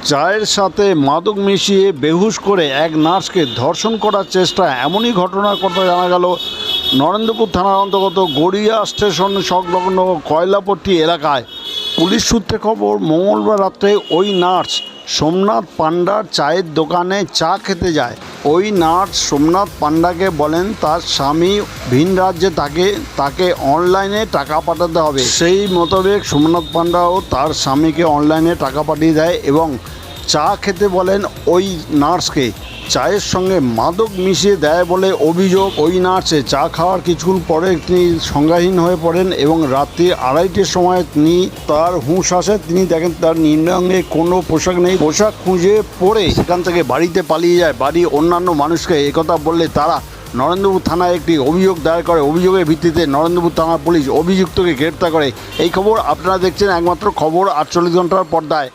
চায়ের সাথে মাদক মিশিয়ে বেহুশ করে এক নার্সকে ধর্ষণ করার চেষ্টা, এমনই ঘটনার কথা জানা গেল নরেন্দ্রপুর থানার অন্তর্গত গড়িয়া স্টেশন সংলগ্ন কয়লাপট্টি এলাকায়। পুলিশ সূত্রে খবর, মঙ্গলবার রাত্রে ওই নার্স সোমনাথ পান্ডার চায়ের দোকানে চা খেতে যায়। ওই নার্স সোমনাথ পান্ডাকে বলেন তার স্বামী ভিন রাজ্যে তাকে অনলাইনে টাকা পাঠাতে হবে। সেই মোতাবেক সোমনাথ পান্ডাও তার স্বামীকে অনলাইনে টাকা পাঠিয়ে দেয় এবং চা খেতে বলেন ওই নার্সকে। চায়ের সঙ্গে মাদক মিশিয়ে দেয় বলে অভিযোগ। ওই নার্সে চা খাওয়ার কিছুক্ষণ পরে তিনি সংজ্ঞাহীন হয়ে পড়েন এবং রাত্রি 2:30টার সময় তার হুঁশ আসে। তিনি দেখেন তার নিম্নাঙ্গে কোনো পোশাক নেই। পোশাক খুঁজে পড়ে সেখান থেকে বাড়িতে পালিয়ে যায়। বাড়ির অন্যান্য মানুষকে একথা বললে তারা নরেন্দ্রপুর থানায় একটি অভিযোগ দায়ের করে। অভিযোগের ভিত্তিতে নরেন্দ্রপুর থানার পুলিশ অভিযুক্তকে গ্রেপ্তার করে। এই খবর আপনারা দেখছেন একমাত্র খবর 48 ঘন্টার পর্দায়।